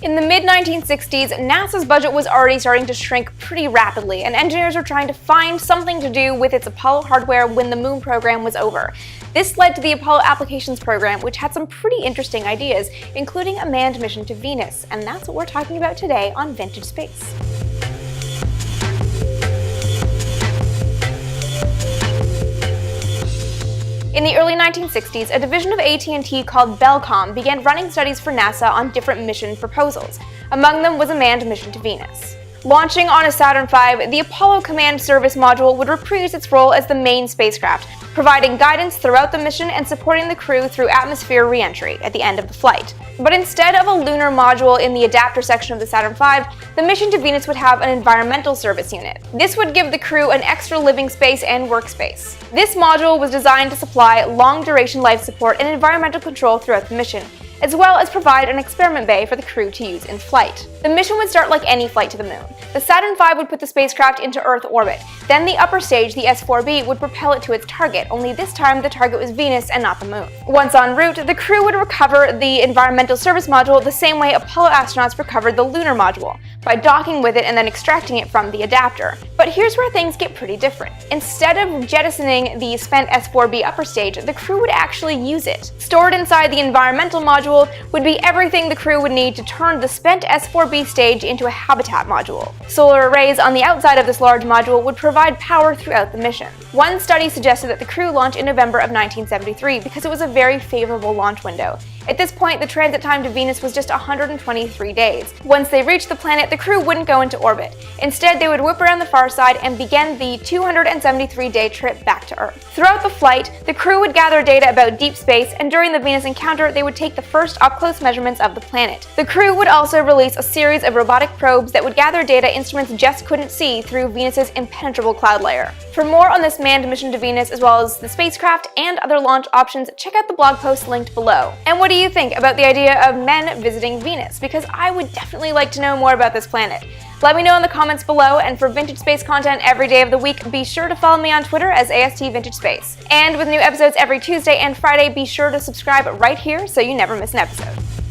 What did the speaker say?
In the mid-1960s, NASA's budget was already starting to shrink pretty rapidly, and engineers were trying to find something to do with its Apollo hardware when the moon program was over. This led to the Apollo Applications Program, which had some pretty interesting ideas, including a manned mission to Venus, and that's what we're talking about today on Vintage Space. In the early 1960s, a division of AT&T called Bellcom began running studies for NASA on different mission proposals. Among them was a manned mission to Venus. Launching on a Saturn V, the Apollo Command Service Module would reprise its role as the main spacecraft, providing guidance throughout the mission and supporting the crew through atmosphere re-entry at the end of the flight. But instead of a lunar module in the adapter section of the Saturn V, the mission to Venus would have an environmental service unit. This would give the crew an extra living space and workspace. This module was designed to supply long-duration life support and environmental control throughout the mission, as well as provide an experiment bay for the crew to use in flight. The mission would start like any flight to the moon. The Saturn V would put the spacecraft into Earth orbit. Then the upper stage, the S-4B, would propel it to its target, only this time the target was Venus and not the moon. Once en route, the crew would recover the environmental service module the same way Apollo astronauts recovered the lunar module, by docking with it and then extracting it from the adapter. But here's where things get pretty different. Instead of jettisoning the spent S-4B upper stage, the crew would actually use it. Stored inside the environmental module would be everything the crew would need to turn the spent S-4B stage into a habitat module. Solar arrays on the outside of this large module would provide power throughout the mission. One study suggested that the crew launch in November of 1973 because it was a very favorable launch window. At this point, the transit time to Venus was just 123 days. Once they reached the planet, the crew wouldn't go into orbit. Instead, they would whip around the far side and begin the 273-day trip back to Earth. Throughout the flight, the crew would gather data about deep space, and during the Venus encounter, they would take the first up-close measurements of the planet. The crew would also release a series of robotic probes that would gather data instruments just couldn't see through Venus's impenetrable cloud layer. For more on this manned mission to Venus, as well as the spacecraft and other launch options, check out the blog post linked below. And what do you think about the idea of men visiting Venus? Because I would definitely like to know more about this planet. Let me know in the comments below, and for Vintage Space content every day of the week, be sure to follow me on Twitter as AST Vintage Space. And with new episodes every Tuesday and Friday, be sure to subscribe right here so you never miss an episode.